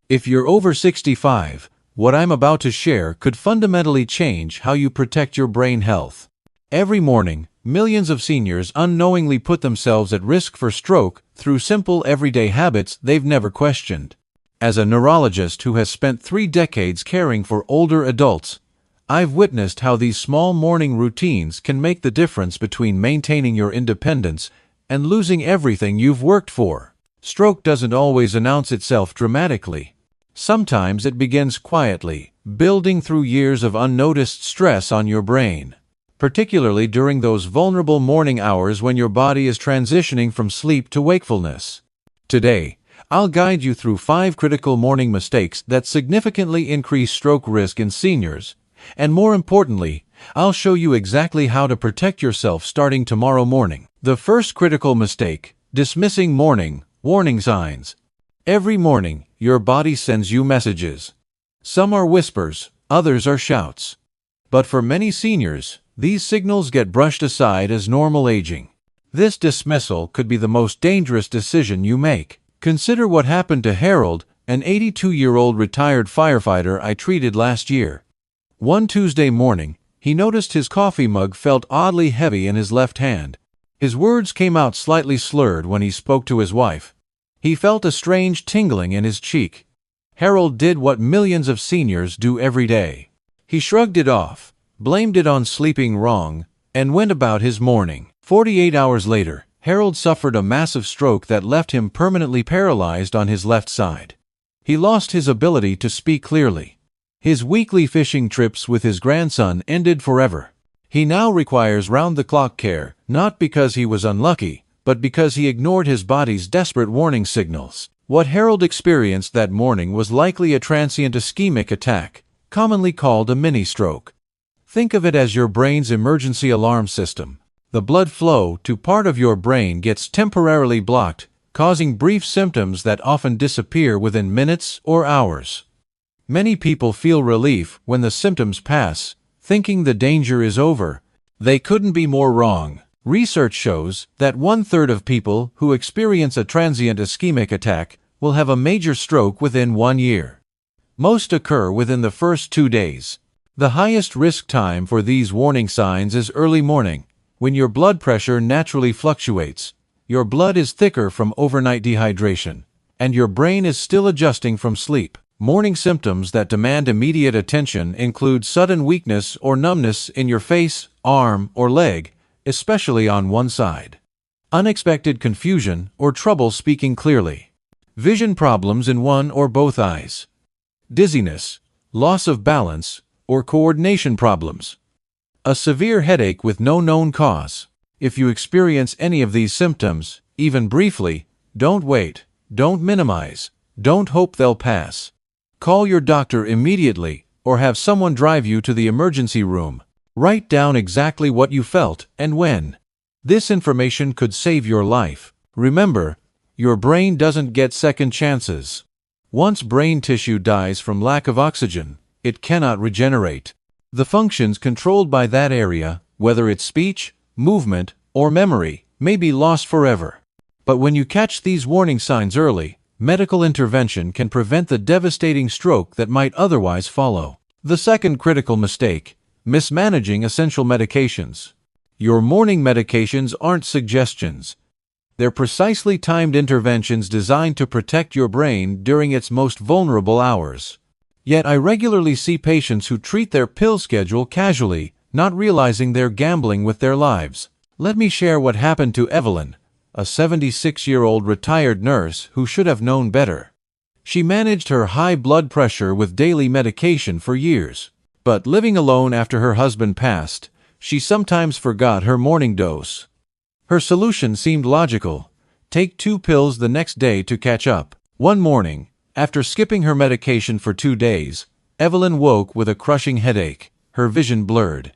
If you're over 65, what I'm about to share could fundamentally change how you protect your brain health. Every morning, millions of seniors unknowingly put themselves at risk for stroke through simple everyday habits they've never questioned. As a neurologist who has spent 3 decades caring for older adults, I've witnessed how these small morning routines can make the difference between maintaining your independence and losing everything you've worked for. Stroke doesn't always announce itself dramatically. Sometimes it begins quietly, building through years of unnoticed stress on your brain, particularly during those vulnerable morning hours when your body is transitioning from sleep to wakefulness. Today, I'll guide you through 5 critical morning mistakes that significantly increase stroke risk in seniors, and more importantly, I'll show you exactly how to protect yourself starting tomorrow morning. The first critical mistake: dismissing morning warning signs. Every morning, your body sends you messages. Some are whispers, others are shouts. But for many seniors, these signals get brushed aside as normal aging. This dismissal could be the most dangerous decision you make. Consider what happened to Harold, an 82-year-old retired firefighter I treated last year. One Tuesday morning, he noticed his coffee mug felt oddly heavy in his left hand. His words came out slightly slurred when he spoke to his wife. He felt a strange tingling in his cheek. Harold did what millions of seniors do every day. He shrugged it off, blamed it on sleeping wrong, and went about his morning. 48 hours later, Harold suffered a massive stroke that left him permanently paralyzed on his left side. He lost his ability to speak clearly. His weekly fishing trips with his grandson ended forever. He now requires round-the-clock care, not because he was unlucky, but because he ignored his body's desperate warning signals. What Harold experienced that morning was likely a transient ischemic attack, commonly called a mini-stroke. Think of it as your brain's emergency alarm system. The blood flow to part of your brain gets temporarily blocked, causing brief symptoms that often disappear within minutes or hours. Many people feel relief when the symptoms pass, thinking the danger is over. They couldn't be more wrong. Research shows that 1/3 of people who experience a transient ischemic attack will have a major stroke within 1 year. Most occur within the first 2 days. The highest risk time for these warning signs is early morning, when your blood pressure naturally fluctuates, your blood is thicker from overnight dehydration, and your brain is still adjusting from sleep. Morning symptoms that demand immediate attention include sudden weakness or numbness in your face, arm, or leg, especially on one side. Unexpected confusion or trouble speaking clearly. Vision problems in one or both eyes. Dizziness, loss of balance, or coordination problems. A severe headache with no known cause. If you experience any of these symptoms, even briefly, don't wait, don't minimize, don't hope they'll pass. Call your doctor immediately or have someone drive you to the emergency room. Write down exactly what you felt and when. This information could save your life. Remember, your brain doesn't get second chances. Once brain tissue dies from lack of oxygen, it cannot regenerate. The functions controlled by that area, whether it's speech, movement, or memory, may be lost forever. But when you catch these warning signs early, medical intervention can prevent the devastating stroke that might otherwise follow. The second critical mistake: mismanaging essential medications. Your morning medications aren't suggestions. They're precisely timed interventions designed to protect your brain during its most vulnerable hours. Yet I regularly see patients who treat their pill schedule casually, not realizing they're gambling with their lives. Let me share what happened to Evelyn, a 76-year-old retired nurse who should have known better. She managed her high blood pressure with daily medication for years. But living alone after her husband passed, she sometimes forgot her morning dose. Her solution seemed logical: take 2 pills the next day to catch up. One morning, after skipping her medication for 2 days, Evelyn woke with a crushing headache, her vision blurred.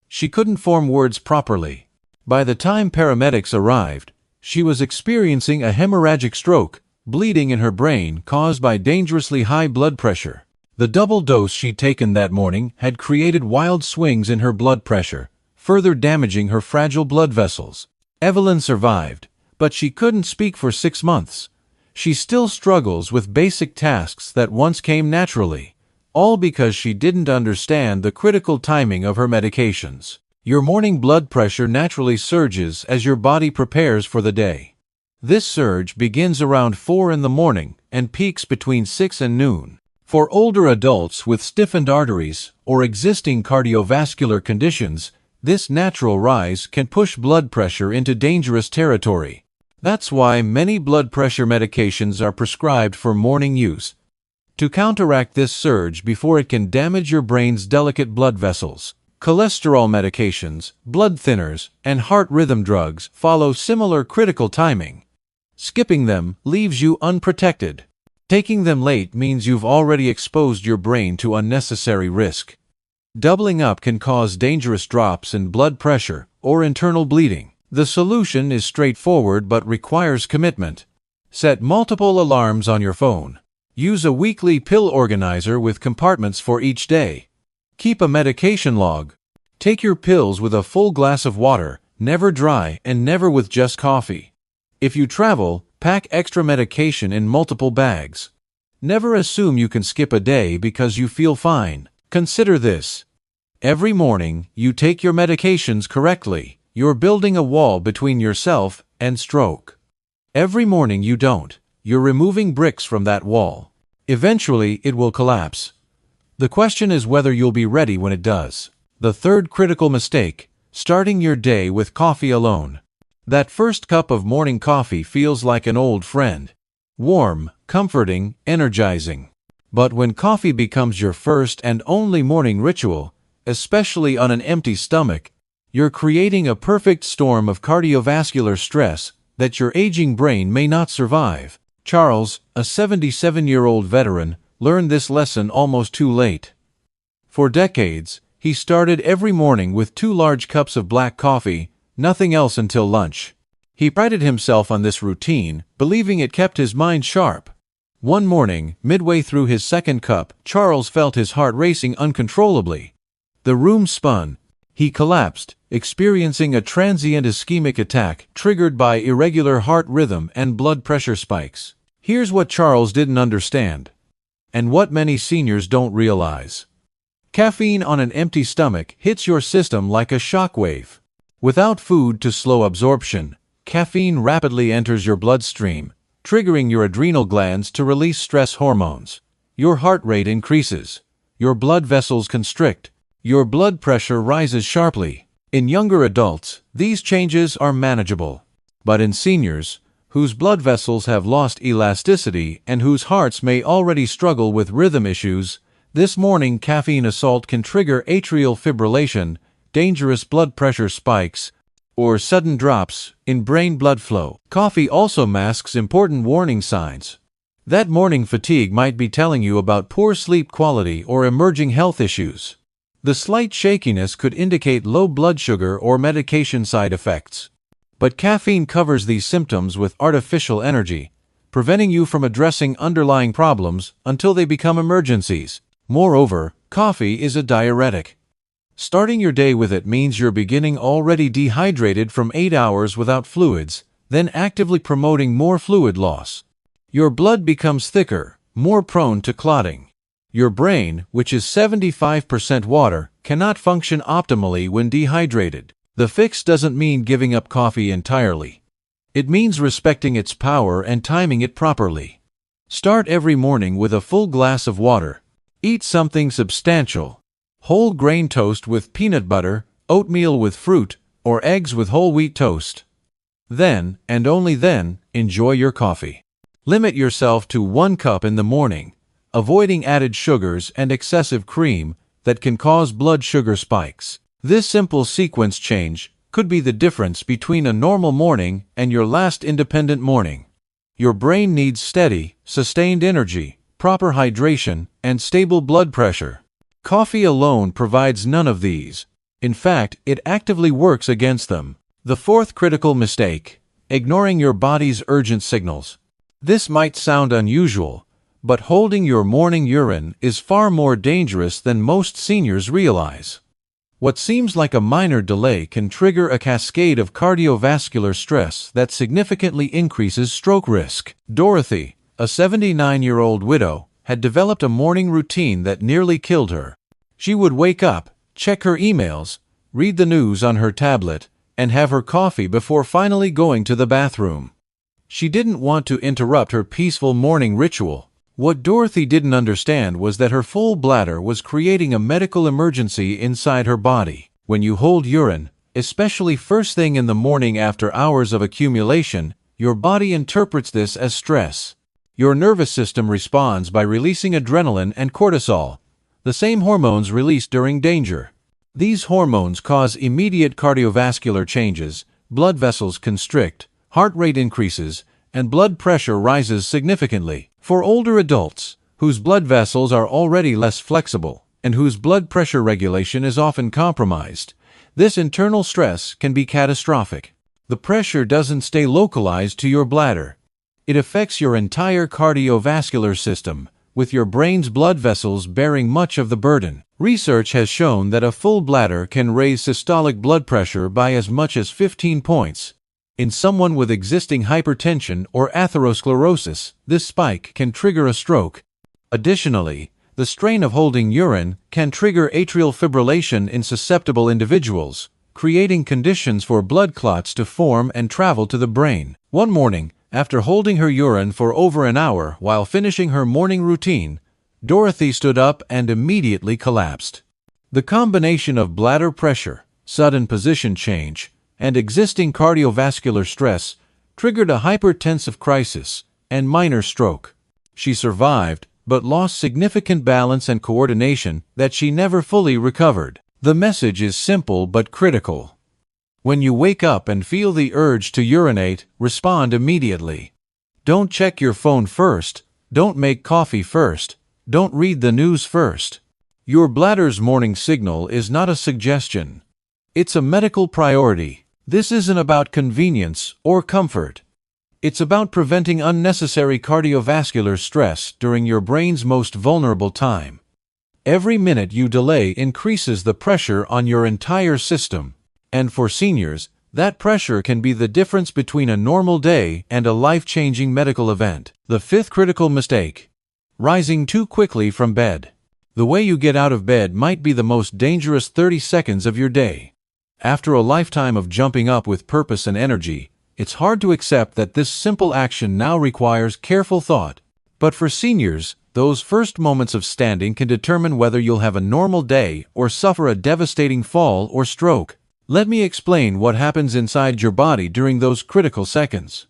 She couldn't form words properly. By the time paramedics arrived, she was experiencing a hemorrhagic stroke, bleeding in her brain caused by dangerously high blood pressure. The double dose she'd taken that morning had created wild swings in her blood pressure, further damaging her fragile blood vessels. Evelyn survived, but she couldn't speak for 6 months. she still struggles with basic tasks that once came naturally, all because she didn't understand the critical timing of her medications. Your morning blood pressure naturally surges as your body prepares for the day. This surge begins around 4 in the morning and peaks between 6 and noon. For older adults with stiffened arteries or existing cardiovascular conditions, this natural rise can push blood pressure into dangerous territory. That's why many blood pressure medications are prescribed for morning use, to counteract this surge before it can damage your brain's delicate blood vessels. Cholesterol medications, blood thinners, and heart rhythm drugs follow similar critical timing. Skipping them leaves you unprotected. Taking them late means you've already exposed your brain to unnecessary risk. Doubling up can cause dangerous drops in blood pressure or internal bleeding. The solution is straightforward but requires commitment. Set multiple alarms on your phone. Use a weekly pill organizer with compartments for each day. Keep a medication log. Take your pills with a full glass of water, never dry and never with just coffee. If you travel, pack extra medication in multiple bags. Never assume you can skip a day because you feel fine. Consider this. Every morning, you take your medications correctly. You're building a wall between yourself and stroke. Every morning you don't. You're removing bricks from that wall. Eventually, it will collapse. The question is whether you'll be ready when it does. The third critical mistake, starting your day with coffee alone. That first cup of morning coffee feels like an old friend. Warm, comforting, energizing. But when coffee becomes your first and only morning ritual, especially on an empty stomach, you're creating a perfect storm of cardiovascular stress that your aging brain may not survive. Charles, a 77-year-old veteran, learned this lesson almost too late. For decades, he started every morning with 2 large cups of black coffee, nothing else until lunch. He prided himself on this routine, believing it kept his mind sharp. One morning, midway through his second cup, Charles felt his heart racing uncontrollably. The room spun. He collapsed, experiencing a transient ischemic attack triggered by irregular heart rhythm and blood pressure spikes. Here's what Charles didn't understand, and what many seniors don't realize. Caffeine on an empty stomach hits your system like a shockwave. Without food to slow absorption, caffeine rapidly enters your bloodstream, triggering your adrenal glands to release stress hormones. Your heart rate increases. Your blood vessels constrict. Your blood pressure rises sharply. In younger adults, these changes are manageable. But in seniors, whose blood vessels have lost elasticity and whose hearts may already struggle with rhythm issues, this morning caffeine assault can trigger atrial fibrillation, dangerous blood pressure spikes, or sudden drops in brain blood flow. Coffee also masks important warning signs. That morning fatigue might be telling you about poor sleep quality or emerging health issues. The slight shakiness could indicate low blood sugar or medication side effects. But caffeine covers these symptoms with artificial energy, preventing you from addressing underlying problems until they become emergencies. Moreover, coffee is a diuretic. Starting your day with it means you're beginning already dehydrated from 8 hours without fluids, then actively promoting more fluid loss. Your blood becomes thicker, more prone to clotting. Your brain, which is 75% water, cannot function optimally when dehydrated. The fix doesn't mean giving up coffee entirely. It means respecting its power and timing it properly. Start every morning with a full glass of water. Eat something substantial. Whole grain toast with peanut butter, oatmeal with fruit, or eggs with whole wheat toast. Then, and only then, enjoy your coffee. Limit yourself to 1 cup in the morning, avoiding added sugars and excessive cream that can cause blood sugar spikes. This simple sequence change could be the difference between a normal morning and your last independent morning. Your brain needs steady, sustained energy, proper hydration, and stable blood pressure. Coffee alone provides none of these. In fact, it actively works against them. The fourth critical mistake: ignoring your body's urgent signals. This might sound unusual, but holding your morning urine is far more dangerous than most seniors realize. What seems like a minor delay can trigger a cascade of cardiovascular stress that significantly increases stroke risk. Dorothy, a 79-year-old widow, had developed a morning routine that nearly killed her. She would wake up, check her emails, read the news on her tablet, and have her coffee before finally going to the bathroom. She didn't want to interrupt her peaceful morning ritual. What Dorothy didn't understand was that her full bladder was creating a medical emergency inside her body. When you hold urine, especially first thing in the morning after hours of accumulation, your body interprets this as stress. Your nervous system responds by releasing adrenaline and cortisol, the same hormones released during danger. These hormones cause immediate cardiovascular changes, blood vessels constrict, heart rate increases, and blood pressure rises significantly. For older adults, whose blood vessels are already less flexible, and whose blood pressure regulation is often compromised, this internal stress can be catastrophic. The pressure doesn't stay localized to your bladder. It affects your entire cardiovascular system, with your brain's blood vessels bearing much of the burden. Research has shown that a full bladder can raise systolic blood pressure by as much as 15 points. In someone with existing hypertension or atherosclerosis, this spike can trigger a stroke. Additionally, the strain of holding urine can trigger atrial fibrillation in susceptible individuals, creating conditions for blood clots to form and travel to the brain. One morning, after holding her urine for over an hour while finishing her morning routine, Dorothy stood up and immediately collapsed. The combination of bladder pressure, sudden position change, and existing cardiovascular stress triggered a hypertensive crisis and minor stroke. She survived, but lost significant balance and coordination that she never fully recovered. The message is simple but critical. When you wake up and feel the urge to urinate, respond immediately. Don't check your phone first, don't make coffee first, don't read the news first. Your bladder's morning signal is not a suggestion. It's a medical priority. This isn't about convenience or comfort. It's about preventing unnecessary cardiovascular stress during your brain's most vulnerable time. Every minute you delay increases the pressure on your entire system. And for seniors, that pressure can be the difference between a normal day and a life-changing medical event. The fifth critical mistake: rising too quickly from bed. The way you get out of bed might be the most dangerous 30 seconds of your day. After a lifetime of jumping up with purpose and energy, it's hard to accept that this simple action now requires careful thought. But for seniors, those first moments of standing can determine whether you'll have a normal day or suffer a devastating fall or stroke. Let me explain what happens inside your body during those critical seconds.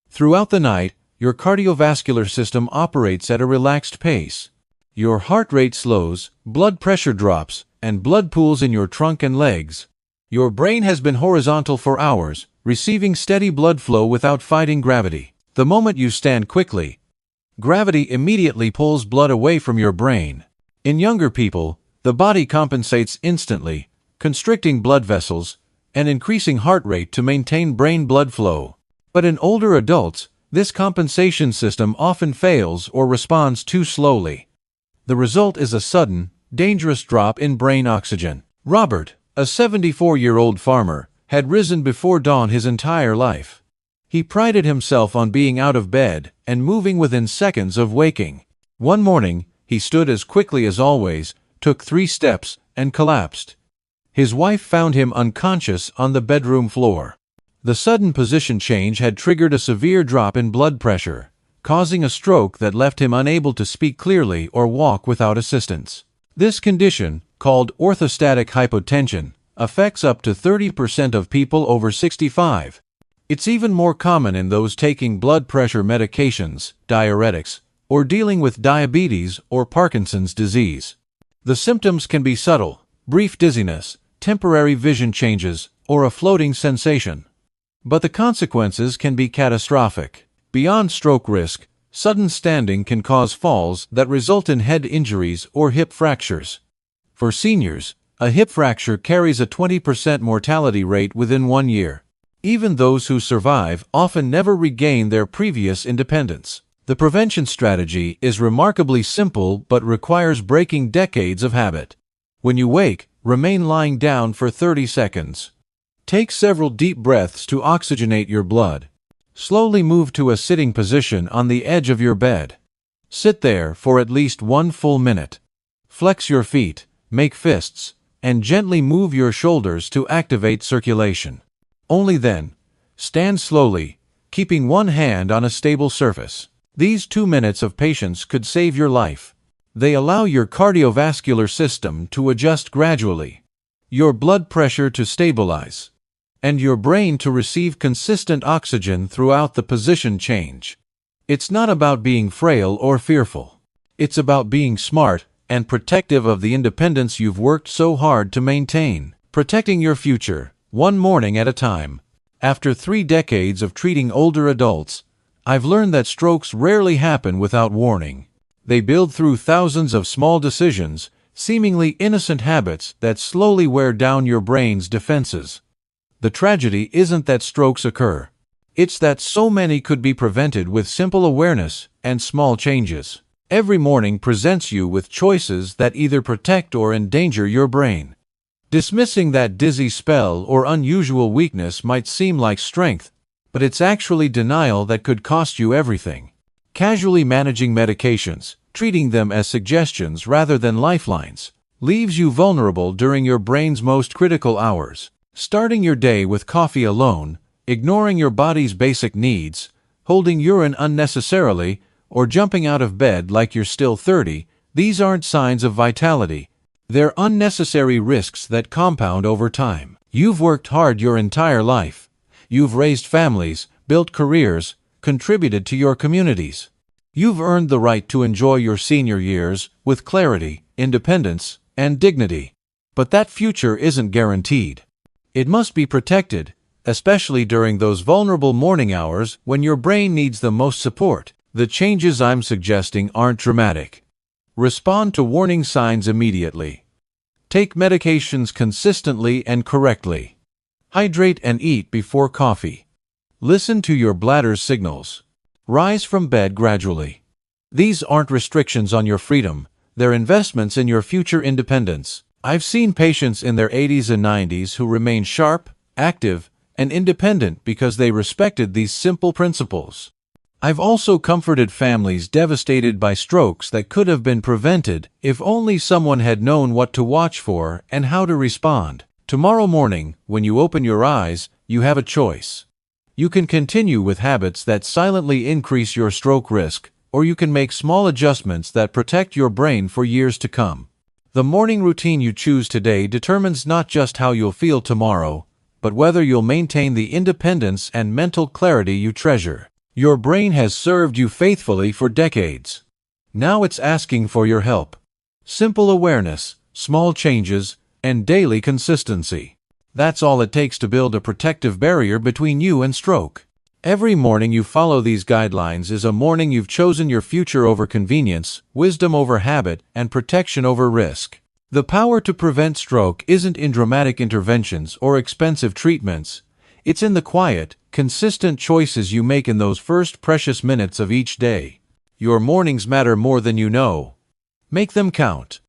Throughout the night, your cardiovascular system operates at a relaxed pace. Your heart rate slows, blood pressure drops, and blood pools in your trunk and legs. Your brain has been horizontal for hours, receiving steady blood flow without fighting gravity. The moment you stand quickly, gravity immediately pulls blood away from your brain. In younger people, the body compensates instantly, constricting blood vessels and increasing heart rate to maintain brain blood flow. But in older adults, this compensation system often fails or responds too slowly. The result is a sudden, dangerous drop in brain oxygen. Robert, a 74-year-old farmer, had risen before dawn his entire life. He prided himself on being out of bed and moving within seconds of waking. One morning, he stood as quickly as always, took 3 steps, and collapsed. His wife found him unconscious on the bedroom floor. The sudden position change had triggered a severe drop in blood pressure, causing a stroke that left him unable to speak clearly or walk without assistance. This condition, called orthostatic hypotension, affects up to 30% of people over 65. It's even more common in those taking blood pressure medications, diuretics, or dealing with diabetes or Parkinson's disease. The symptoms can be subtle: brief dizziness, temporary vision changes, or a floating sensation. But the consequences can be catastrophic. Beyond stroke risk, sudden standing can cause falls that result in head injuries or hip fractures. For seniors, a hip fracture carries a 20% mortality rate within 1 year. Even those who survive often never regain their previous independence. The prevention strategy is remarkably simple but requires breaking decades of habit. When you wake, Remain lying down for 30 seconds. Take several deep breaths to oxygenate your blood. Slowly move to a sitting position on the edge of your bed. Sit there for at least 1 full minute. Flex your feet, make fists, and gently move your shoulders to activate circulation. Only then, stand slowly, keeping one hand on a stable surface. These 2 minutes of patience could save your life. They allow your cardiovascular system to adjust gradually, your blood pressure to stabilize, and your brain to receive consistent oxygen throughout the position change. It's not about being frail or fearful. It's about being smart and protective of the independence you've worked so hard to maintain, protecting your future, one morning at a time. After 3 decades of treating older adults, I've learned that strokes rarely happen without warning. They build through thousands of small decisions, seemingly innocent habits that slowly wear down your brain's defenses. The tragedy isn't that strokes occur. It's that so many could be prevented with simple awareness and small changes. Every morning presents you with choices that either protect or endanger your brain. Dismissing that dizzy spell or unusual weakness might seem like strength, but it's actually denial that could cost you everything. Casually managing medications, treating them as suggestions rather than lifelines, leaves you vulnerable during your brain's most critical hours. Starting your day with coffee alone, ignoring your body's basic needs, holding urine unnecessarily, or jumping out of bed like you're still 30, these aren't signs of vitality. They're unnecessary risks that compound over time. You've worked hard your entire life. You've raised families, built careers, contributed to your communities. You've earned the right to enjoy your senior years with clarity, independence, and dignity. But that future isn't guaranteed. It must be protected, especially during those vulnerable morning hours when your brain needs the most support. The changes I'm suggesting aren't dramatic. Respond to warning signs immediately. Take medications consistently and correctly. Hydrate and eat before coffee. Listen to your bladder's signals. Rise from bed gradually. These aren't restrictions on your freedom, they're investments in your future independence. I've seen patients in their 80s and 90s who remain sharp, active, and independent because they respected these simple principles. I've also comforted families devastated by strokes that could have been prevented if only someone had known what to watch for and how to respond. Tomorrow morning, when you open your eyes, you have a choice. You can continue with habits that silently increase your stroke risk, or you can make small adjustments that protect your brain for years to come. The morning routine you choose today determines not just how you'll feel tomorrow, but whether you'll maintain the independence and mental clarity you treasure. Your brain has served you faithfully for decades. Now it's asking for your help. Simple awareness, small changes, and daily consistency. That's all it takes to build a protective barrier between you and stroke. Every morning you follow these guidelines is a morning you've chosen your future over convenience, wisdom over habit, and protection over risk. The power to prevent stroke isn't in dramatic interventions or expensive treatments. It's in the quiet, consistent choices you make in those first precious minutes of each day. Your mornings matter more than you know. Make them count.